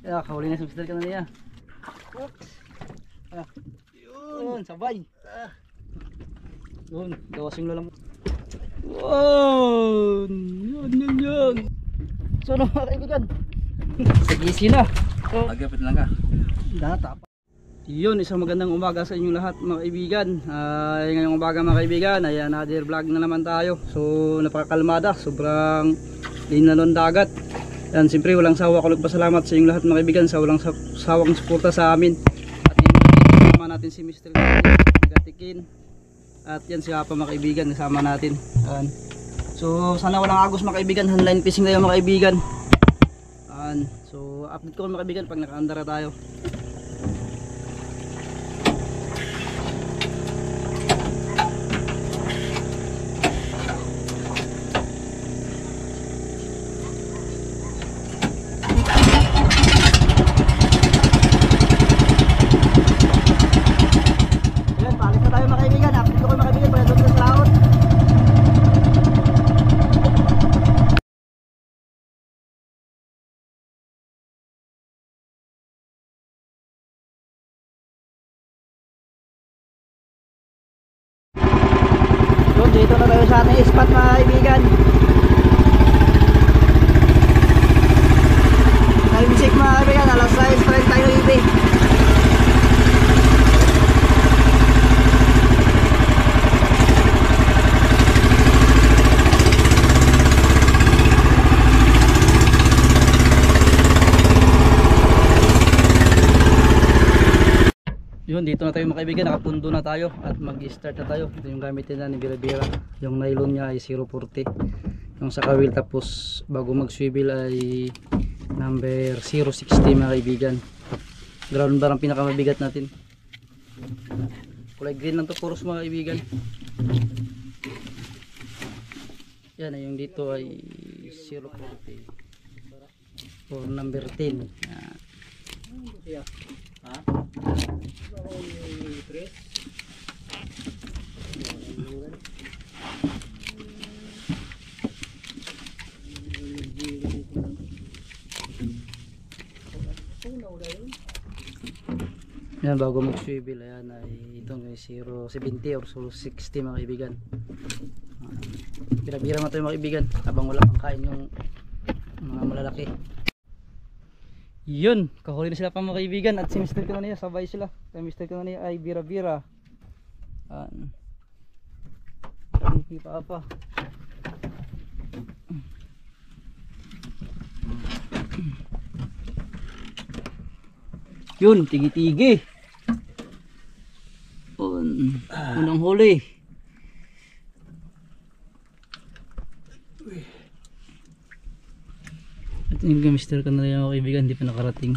Kaya kahuli na sa Mr. Kananiya. Yun, sabay. Yun, gawas yung lalang. Wow! Yun. So ano mga kaibigan? Sagisi na. So, Agapit lang ka. Datapa. Yun, isang magandang umaga sa inyong lahat mga kaibigan. Ngayong umaga mga kaibigan, ay another vlog na naman tayo. So napakakalmada, sobrang linan ng dagat. Yan, siyempre walang sawa ko nagpasalamat sa inyong lahat mga kaibigan sa walang sawang suporta sa amin. At yun, kasama natin si Mr. Gatikin. At yan siya pa mga kaibigan, kasama natin. Yan. So sana walang agos mga kaibigan, handline fishing tayo mga kaibigan. Yan. So update ko mga kaibigan pag nakaandara tayo. Dito na tayo sa ating spot mga kaibigan. Time check mga kaibigan, alas 6:30 tayo hibi. Yun, dito na tayo mga kaibigan, nakapundo na tayo at mag-start na tayo. Ito yung gamitin na ni Bira-Bira. Yung nylon niya ay 040. Yung sa kawil tapos bago mag-swivel ay number 060 mga kaibigan. Ground bar ang pinakamabigat natin. Kulay green lang to, puros mga kaibigan. Yan, yung dito ay 040 for number 10. Yan. Ha? Yan, bago mag-swivel ayan ay itong 070 or 060 mga kaibigan. Bira-bira mo tayo mga kaibigan habang wala pang kain yung mga malalaki. Yun, kahuli na sila pa mga kaibigan at si Mr. Kananiya sabay sila. Kaya Mr. Kananiya ay bira-bira. Hindi pa. Yun, tigi-tigi. Unang huli. Ito yung Mr. Kananiya mga kaibigan, hindi pa nakarating.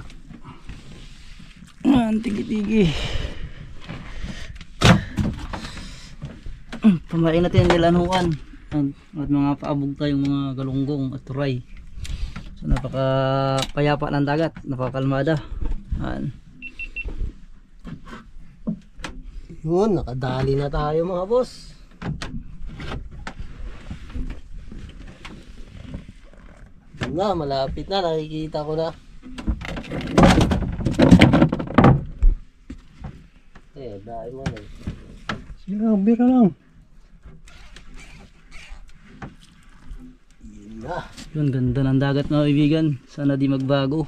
Tigi-tigi. Pamain natin ang nilanuan at mga paabog tayong mga galunggong at turay. So napaka payapa ng dagat, napakakalmada. Yun, nakadali na tayo mga boss. Na, malapit na, nakikita ko na. Dahil mo na. Sinabi ka lang. Yun, ganda ng dagat mga kaibigan. Sana di magbago.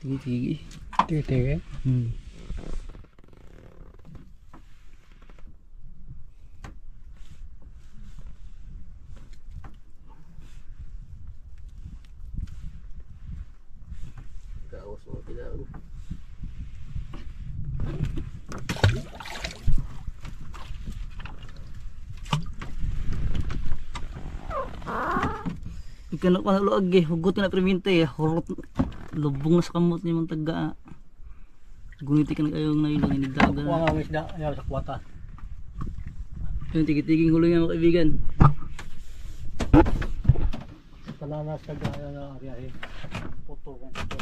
Tigi-tigi. Tigi-tigi? Kaos mo pinaan. Ikan ko na luag eh, hugot na preminte eh, horot lubong na sa kamot niya mga taga. Guniti ka na kayong nailong inigdaga. Kuha nga isda, ayaw sa kwata. Yung tigi-tiging huli nga mga kaibigan. Pananas ka gaya na ariyahin. Puto kong puto.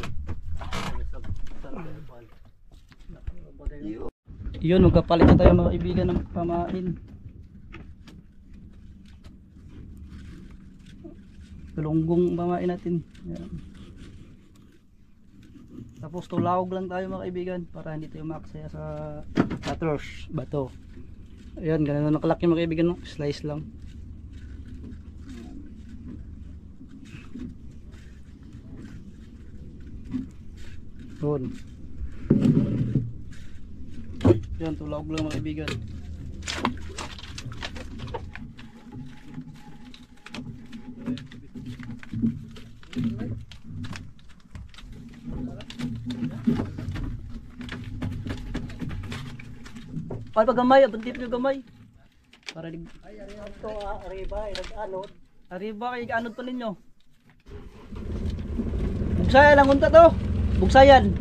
Yun, magkapalit na tayo mga kaibigan ng pamain. Galunggong mamain natin. Yan. Tapos tulawag lang tayo mga kaibigan para hindi tayo maksaya sa cutters, bato. Ayan, ganun nakalaki mga kaibigan, no? Slice lang. Yun. Yan, tulawag lang mga kaibigan. Ay, pag gamay, abantip nyo gamay. Para dig... Ay, ito arriba, nag-anod. Arriba, kay anod pa ninyo. Bugsayan lang unta to. Bugsayan.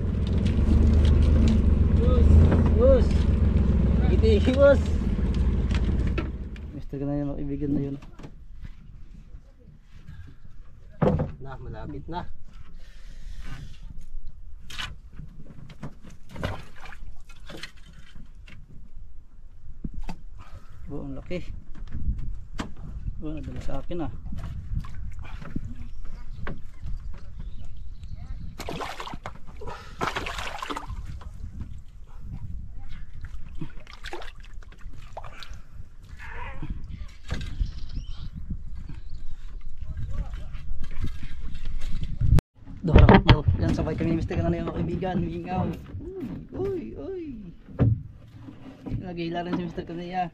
Bus. Giti, bus. Mister ka na yung kaibigan na yun. Na, malapit na. Oh, ang laki. Oh, nadala sa akin ah. Dorang do. Yan sabay kami mister ka na yung kaibigan, mingaw. Uy, uy. Lagi hilaran si Mr. Kanaya.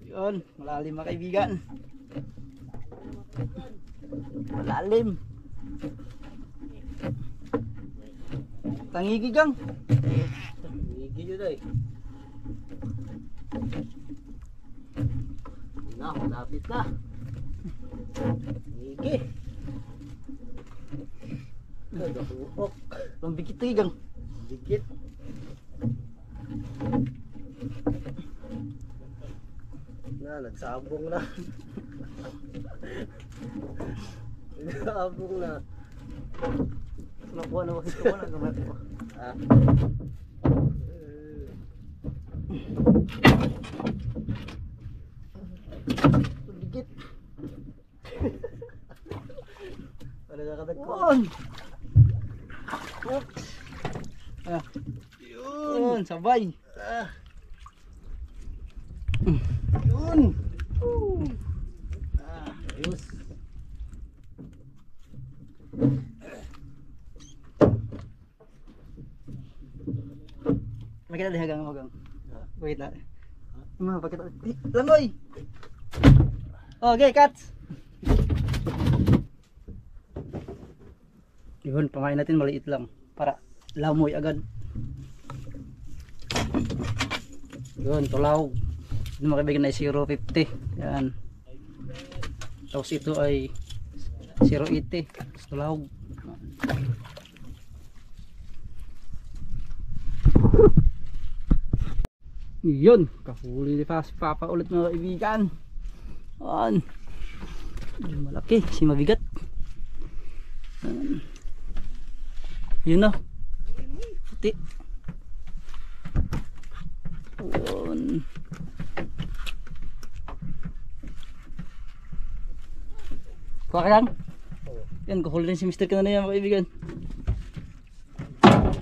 Yun, malalim mga kaibigan. Malalim. Tangigi gang. Higi yun ay. Na, malapit na. Higi. Nagahukok. Pambikit lagi gang. Dikit. Na, nagsabong na. Nagsabong na. Nakuha na wakit ko na gamay ko. Ah. Pambikit. Wala na kadagko. Yun. Oops. Ah. Yun, sabay. Ah. Yun. Ah, ayos. Makita di hagang hagang. Wait lang. Pakita. Langoy. Okay, cut. Yun, pamain natin maliit lang para lamoy agad. Yun, tulaw. Yung mga kaibigan ay 0.50. Yan. Tapos ito ay 0.80. Tulaw. Yun, kahuli ni Papa ulit mga kaibigan. Yan. Malaki, si mabigat. Yun na. Puti. Yun. Kuha ka lang? Yan, kahuli rin si Mr. Kanana yan mga kaibigan.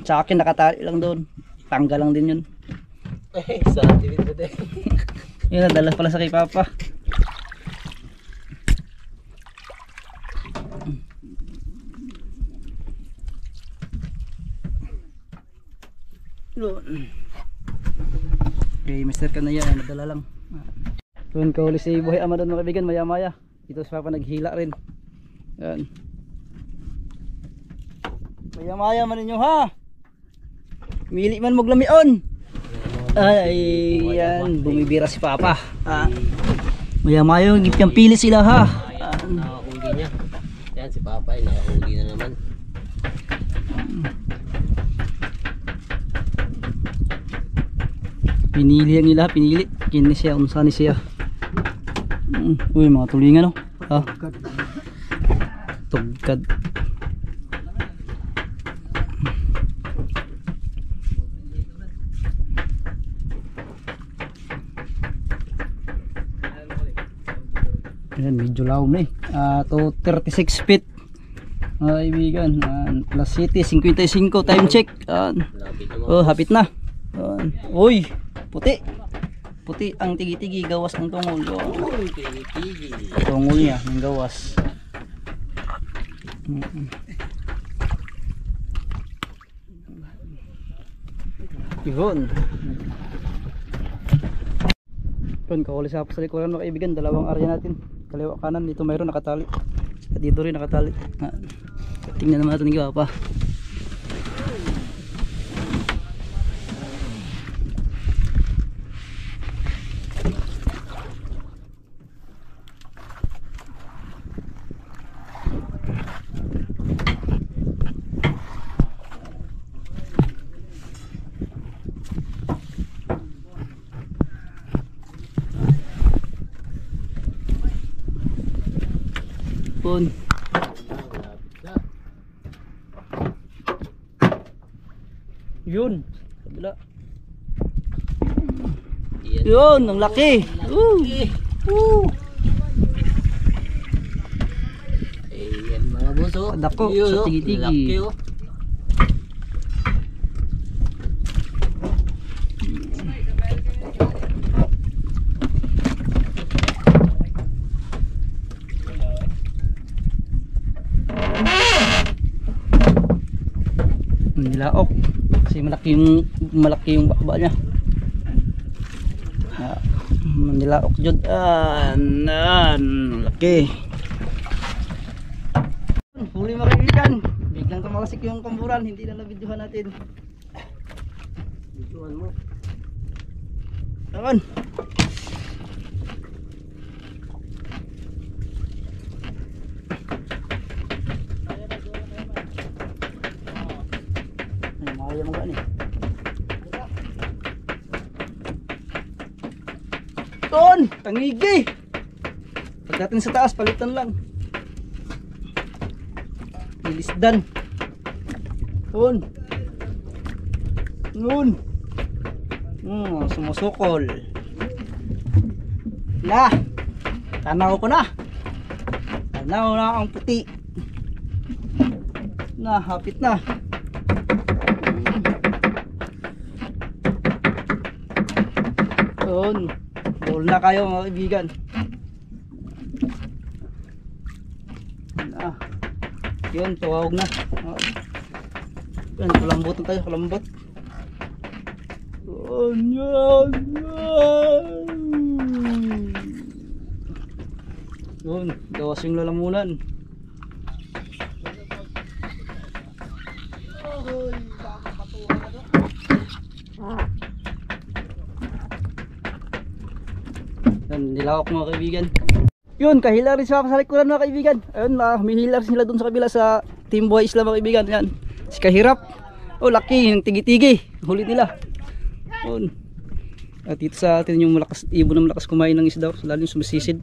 Sa akin nakatali lang doon. Tanggal lang din yun. Eh, sa tibit mo din. Yun, dala pala sa kay Papa. Okay, Mr. Kanaya, nadala lang. Yun, kahuli si Buhay Ama doon mga kaibigan, maya maya. Ito si Papa naghila rin. Yan. Maya maya man ninyo ha. Mili man maglamion. Ay, yan, bumibira si Papa. Maya maya, gipyang pili sila ha. Nakahuli niya. Yan si Papa ay nakahuli na naman. Pinili ang nila, pinili. Kini siya, unsa ni siya. Uy, mga tulingan, no? Ah, tugkad. Ayan, medyo lawom na eh. To 36 feet. Mga kaibigan. Plus City, 55. Time check. Oh, hapit na. Uy, puti. Puti ang tigi-tigi. Gawas ang tungol. Uy, tigi-tigi. Tungol niya, ang gawas. Yun. Yun, kahuli sa likuran mga kaibigan. Dalawang area natin. Kaliwa kanan, dito mayroon nakatali. At dito rin nakatali. Tingnan naman natin yung pa. Pun. Yun, kabila. Yun, ang laki. Ayan mga boss, oh. Dako, Yun, sa oh. tigi-tigi. Laki, oh. Nilaok kasi malaki yung bakba niya. Nilaok jud laki. Huli mga kaibigan, biglang tumalasik yung kamburan, hindi na nabidyohan natin. Bidyohan mo. Ayan. Ayaw mo gani. Ton, tangigi. Pagdating sa taas, palitan lang. Ilisdan. Ton. Nun. Sumusukol. Na. Tanaw ko na. Tanaw na ang puti. Na, hapit na. Yun, roll na kayo mga kaibigan. Yun, tuwag na. Yun, kulambot na tayo, kulambot. Yun, gawas yung lalamunan. Nilawak mga kaibigan. Yun, kahilar rin sa likuran mga kaibigan. Ayun, humihilar sila dun sa kabila sa Team Buhay Isla mga kaibigan. Yan, si Kahirap. Oh, laki, yung tigi-tigi. Huli nila. Yun. At dito sa atin yung malakas, ibon na malakas kumain ng isda, lalo yung sumisisid.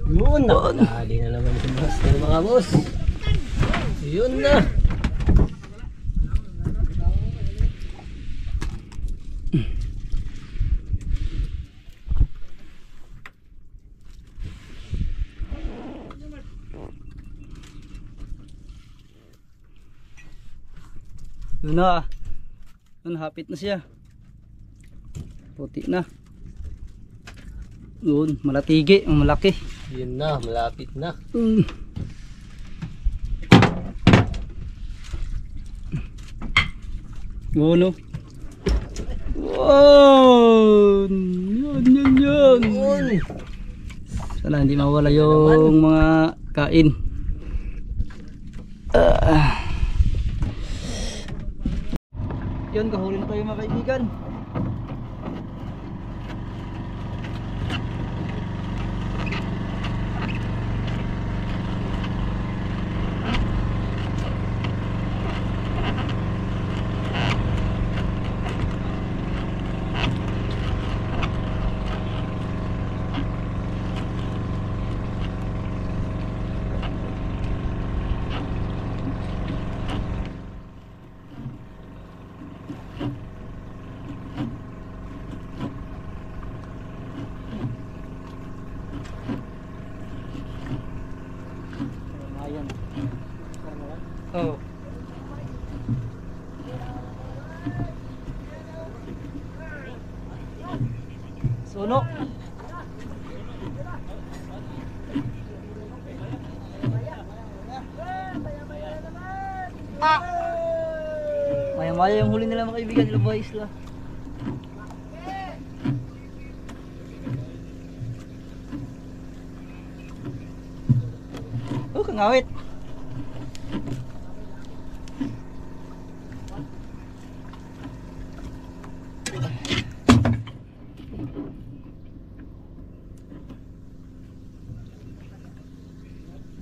Yun, nakadali na naman si Master mga boss. Yun na. Yun na. Yun, hapit na siya. Puti na. Yun, malatigi, malaki. Yun na, malapit na. Yun, wow! Yun. Sana hindi mawala yung mga kain. Yun, kahuli na tayo mga kaibigan. Suno. Maya-maya yung huli nila mga kaibigan, ilang buhay isla. Oh, kangawit.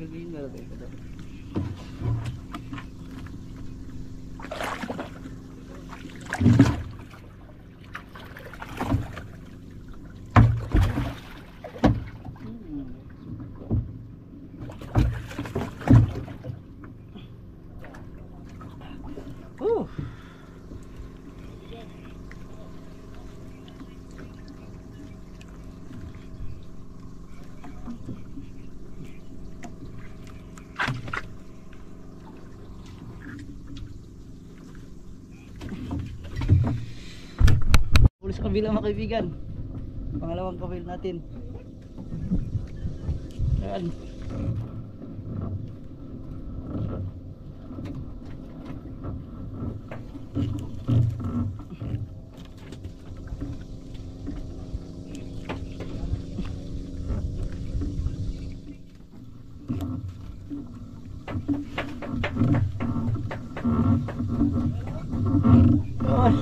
Gagawin ba ito? Ulit sa kabila mga kaibigan, pangalawang kabila natin. Ayan. Oh,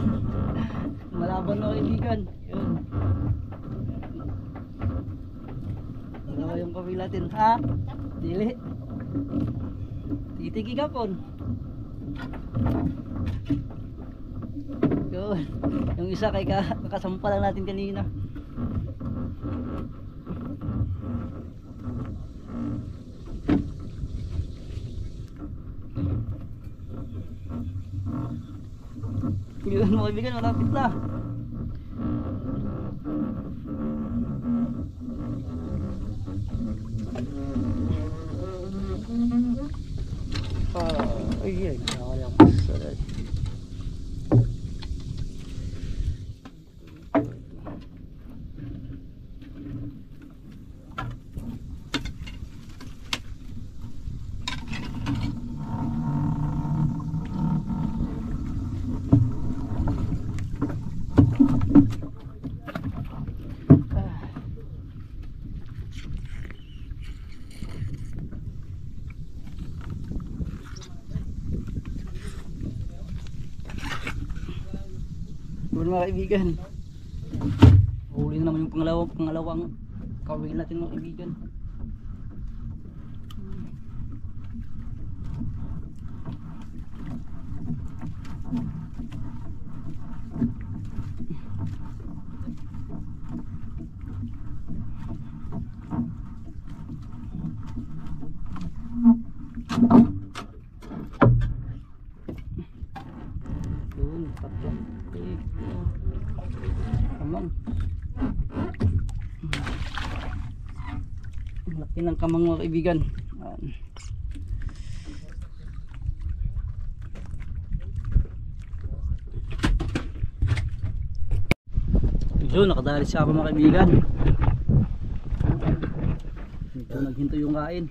malaban na kaibigan. Yun. Dalawa yung kabila natin. Ha? Dili. Titigi ka po. Yun. Yung isa kay kakasampa lang natin kanina. Yun mga kaibigan, malapit na. Ay, nakakayang pasalat. Yun mga kaibigan, huli na naman yung pangalawang kawil natin mga kaibigan. Yun, tatlo. Kamang. Laki ng kamang mga kaibigan. Yun, nakadali siya ako mga kaibigan. Ito naghinto yung kain.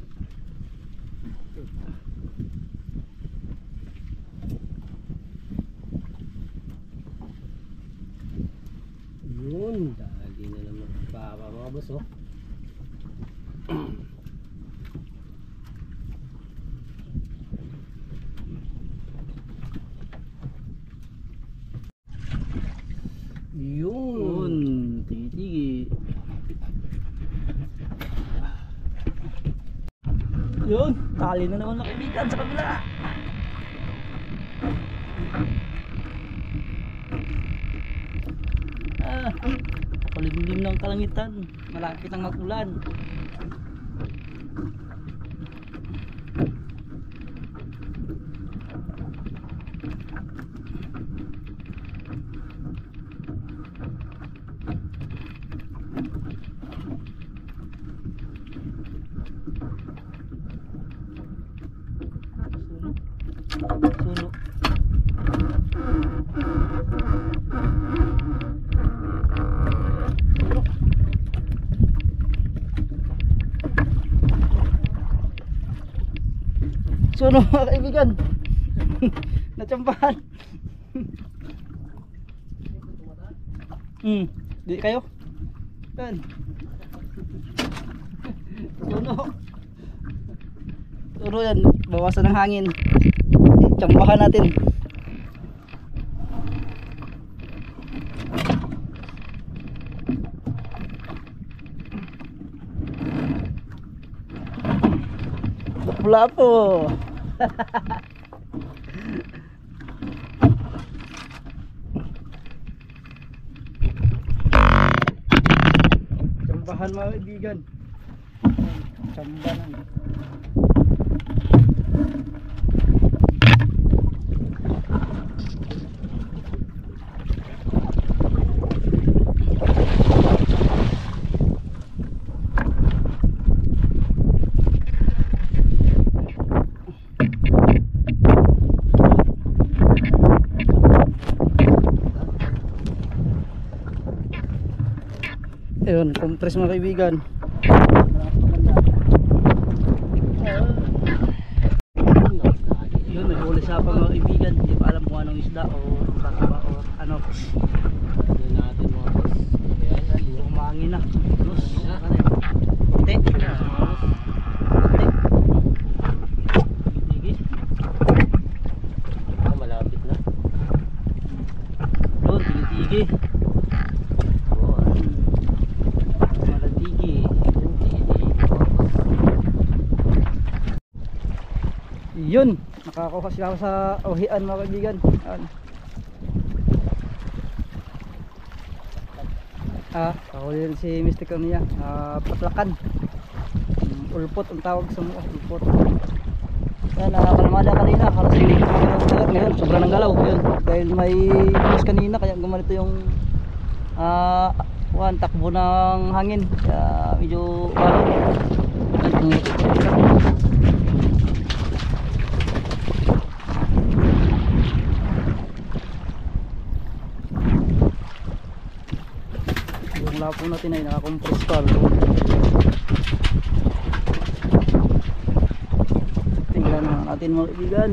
Yun, dali na naman papa mga boss oh. Yun, titigi. Yun, tali na naman mga kaibigan sa kabila. Palimlim ng kalangitan, malapit ang mag-ulan. Suno. Suno. Suno mga kaibigan. Natsambahan. Di kayo. Yan. Suno. Suno yan. Bawasan ng hangin. Tsambahan natin. Wala po. Tsambahan mga kaibigan. Tsambahan. Ayun, compress mga kaibigan. Yun, may huli sa pa mga kaibigan. Hindi pa alam kung anong isda o kakaba o ano. Yun natin mga boss. Ayan, Hindi umangin na. Terus, ate. malapit na. Yun, tigi-tigi. Yun, nakakuha sila sa uhian mga kaibigan. Kahuli rin si Mr. Cornia. Patlakan. Ulpot ang tawag sa mga ulpot. Yan, nakakalmada kanina. Halos hindi ko magalaw ngayon. Sobrang ng galaw. Yun, dahil may news kanina kaya gumanito yung takbo ng hangin. Kaya medyo yung lapo natin ay nakakompress pa. Tingnan natin mga kaibigan.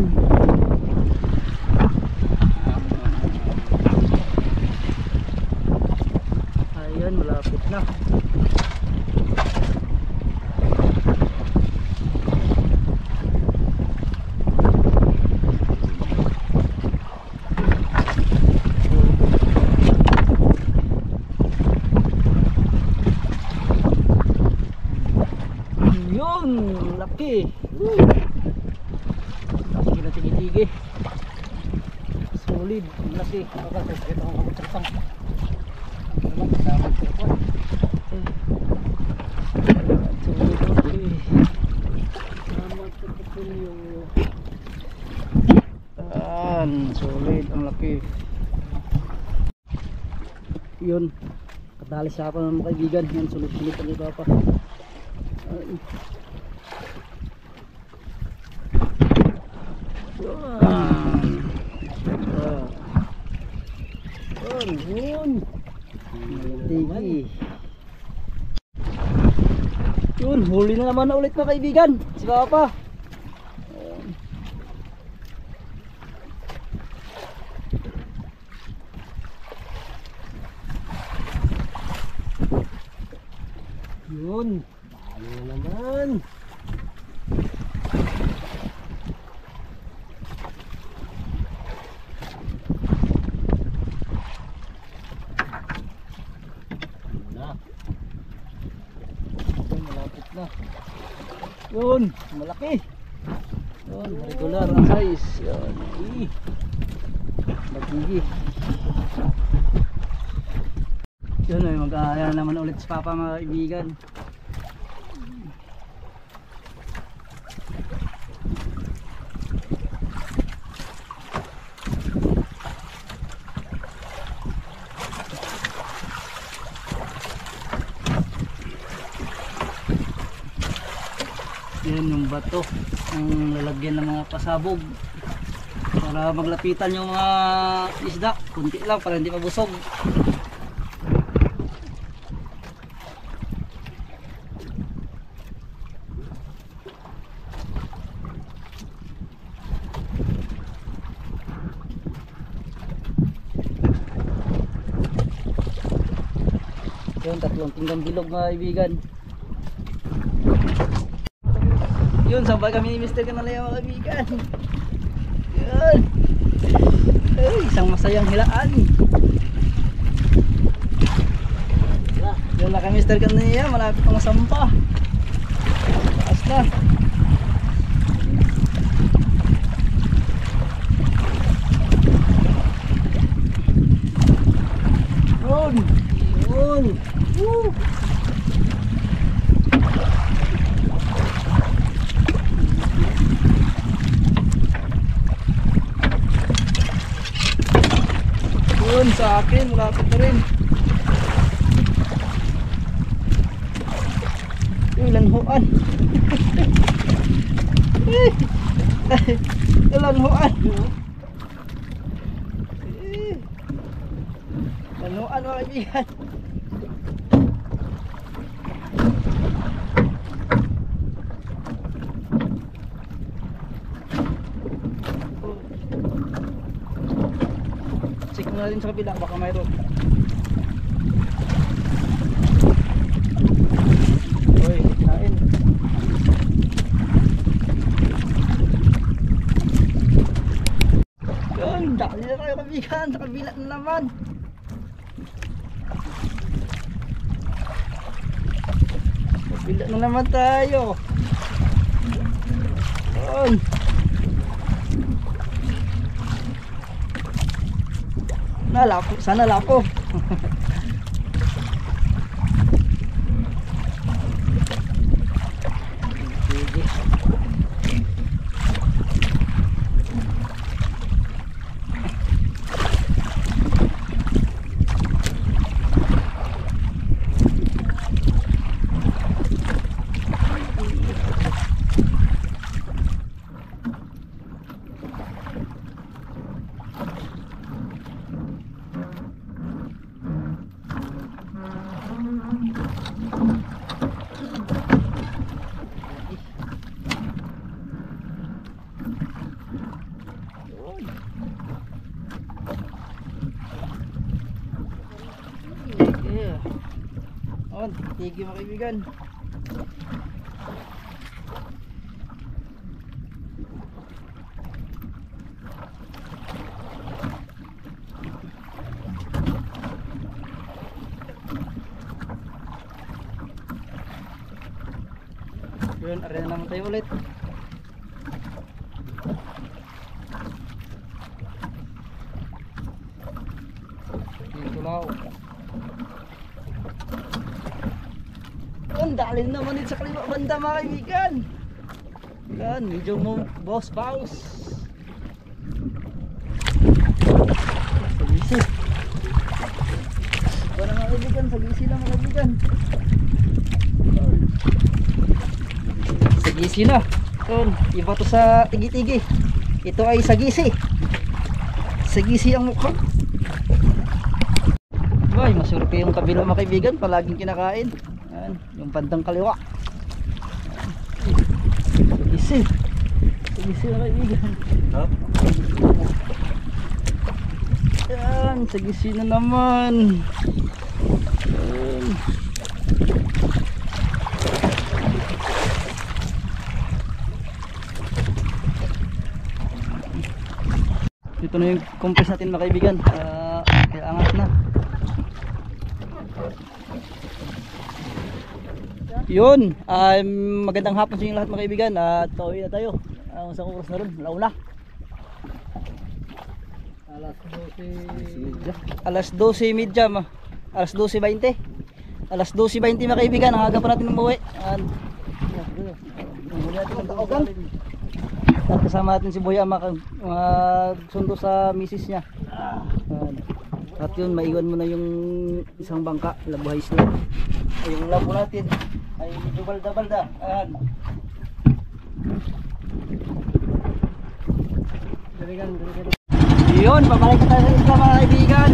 Ayan, malapit na. Laki. Laki na tigil-tigil. Solid, laki. Ito ang kamutsang. Solid ang laki. Yun. Kadali siya pa ng mga kaibigan. Yan, sulit-sulit ang iba pa. Yun, huli na naman na ulit mga kaibigan. Si Papa. Yun. Ano na naman. Yun, malaki. Yun, regular ang size. Yun, magigi. Yun, ay mag-aaya naman ulit si Papa mga kaibigan. Yan yung bato ang lalagyan ng mga pasabog para maglapitan yung mga isda. Kunti lang para hindi mabusog. Yun, tatlong tinggang bilog mga kaibigan. Yun, sabay kami ni Mr. Kanalaya mga kaibigan. Yun. Ay, isang masayang hilaan. Yun na kami Mr. Kanalaya, malapit ang sampa. Taas na. Yun. Yun. Woo. Yun sa akin, malapit na rin. Yung lanhuan. Yung lanhuan. Lanhuan mga kaibigan. Check mo na rin sa kabila, baka mayroon. Uy, kain. Yun, dali na tayo kaibigan, sa kabila na naman. Kabila na naman tayo. Yun. Nalapo, sana lapo. Tigi mga kaibigan. Yun, arena naman tayo ulit. Dito lang. Ang dalin naman dito sa kaliwa banda mga kaibigan. Yan, medyo mo boss. Sagisi. Para mga kaibigan, sagisi lang mga kaibigan. Sagisi na. Yun, iba to sa tigi-tigi. Ito ay sagisi. Sagisi ang mukha. Ay, masurpi yung kabila mga kaibigan, palaging kinakain. Yung bandang kaliwa. Sagisi na kaibigan. Yan, sagisi na naman. Yan. Ito na yung compress natin mga kaibigan. Kaya angas na. Yun, magandang hapon sa inyo lahat mga kaibigan. At pauwi na tayo. Isang oras na rin, launa. Alas 12:30. Alas 12:20. Alas 12:20 mga kaibigan. Ang aga pa natin umuwi. At kasama natin si Boya magsundo sa misis niya. At yun, maiwan mo na yung isang bangka, labuhay sila. Yung labo natin ay medyo balda-balda. Ayan. Yun, babalik na tayo sa isla mga kaibigan.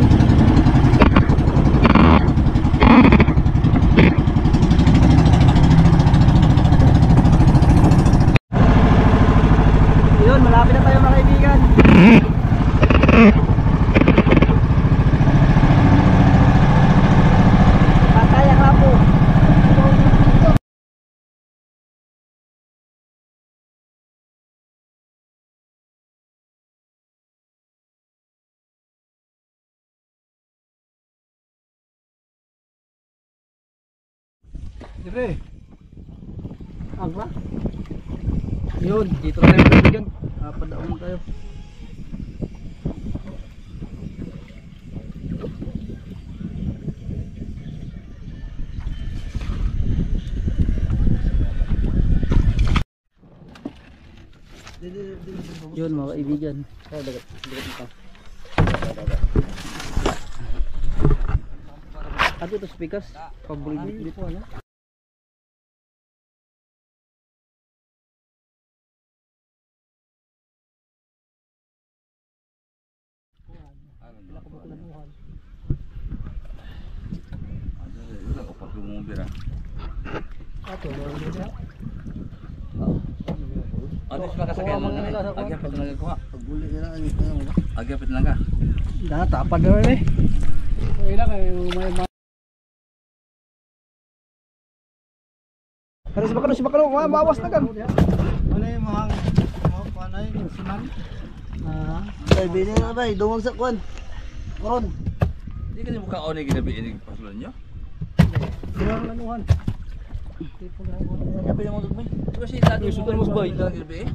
Yun, malapit na tayo mga kaibigan. Pataya Dire. Agra. Yun, dito na tayo mga kaibigan. Padaon tayo. Yun mga kaibigan. Dagat ito. Ato ito spikas. Paborito dito ano. Alis makasakay mo nga eh. Agya pag nagkuha. Pagbuli na lang. Agya pag lang ka. Tapad na rin eh. Kaya lang kayo may Si Bakano, mabawas na kan. ano yung mga panay yung siman. Ay, bili na ba? Dumang sa kwan. Koron. Hindi ka niyo mukhang oni ginabi ini pasulan nyo? Yung lanuhan. Kaya pinamang tutmay. Diba siya dati Yung sudan mo sa bahay. ginabi eh?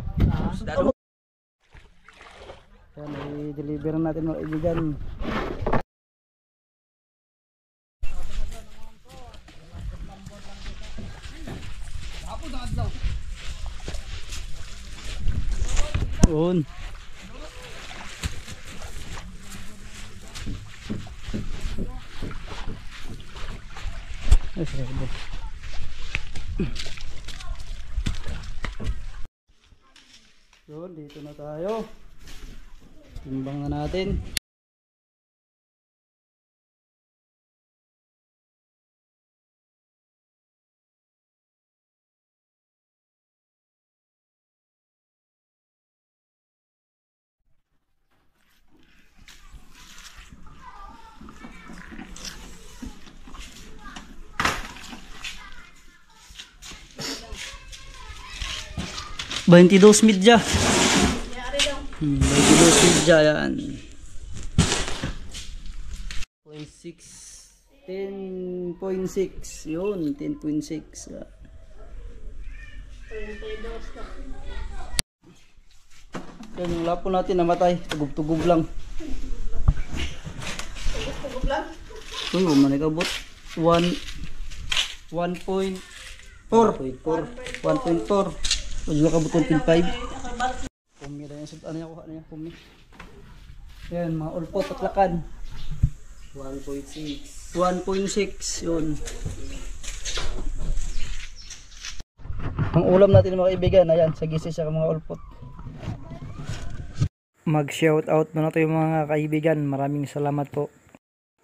Yan, i-deliver natin mga kaibigan. Yun. Ay, sarap. Yun, dito na tayo. Timbang na natin. $22 media. 22 media yan. 10.6 yun, 10.6. Yan yung lapo natin namatay, tugog-tugog lang. Tugog lang? Uy, human ikabot 1.4 Huwag nakabot 1.5. Pumi na yan, ano yan, kuha na yan, pumi. Yan, mga ulpot at lakan. 1.6 yun. Ang ulam natin mga kaibigan, ayan, sagisi sa mga ulpot. Mag shout out muna tayo mga kaibigan, maraming salamat po.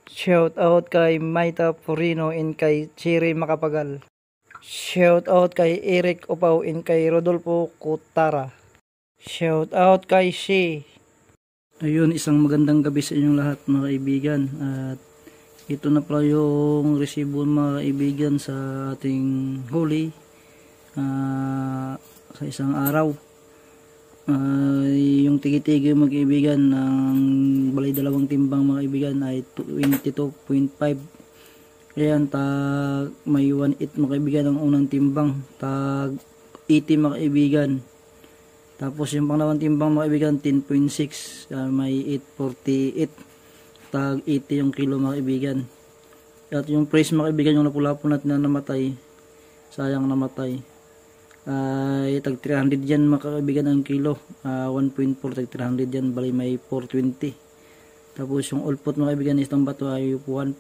Shout out kay Maita Purino and kay Cherry Makapagal. Shout out kay Eric Upaw and kay Rodolfo Kutara. Shout out kay She. Ayun, isang magandang gabi sa inyong lahat mga kaibigan. At ito na pala yung resibo mga kaibigan sa ating huli sa isang araw. Yung tigi-tigi mga kaibigan ng balay dalawang timbang mga kaibigan ay 22.5. Ayan, tag may 1.8 mga kaibigan ang unang timbang, tag 80 mga kaibigan. Tapos yung pangalawang timbang mga kaibigan 10.6, may 848, tag 80 yung kilo mga kaibigan. At yung price mga kaibigan, yung napula-po natin na namatay, sayang namatay, ay tag 300 yan mga kaibigan ang kilo. 1.4 tag 300 yan, bali may 420. Tapos yung ulpot mga kaibigan, isang bato ay 1.6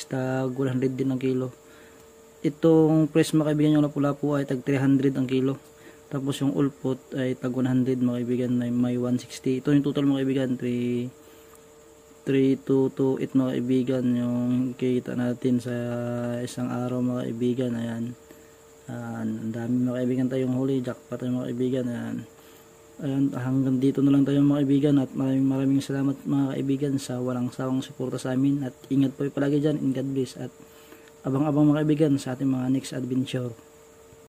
tag 100 din ang kilo. Itong price mga kaibigan, yung lapu-lapu ay tag 300 ang kilo. Tapos yung ulpot ay tag 100 mga kaibigan, may 160. Ito yung total mga kaibigan, 3,228 mga kaibigan yung kita natin sa isang araw mga kaibigan. Ayan, ang dami mga kaibigan tayong huli, jackpot tayo mga kaibigan. Ayan, hanggang dito na lang tayo mga kaibigan, at maraming salamat mga kaibigan sa walang sawang suporta sa amin, at ingat po palagi dyan, and God bless, at abang-abang mga kaibigan sa ating mga next adventure.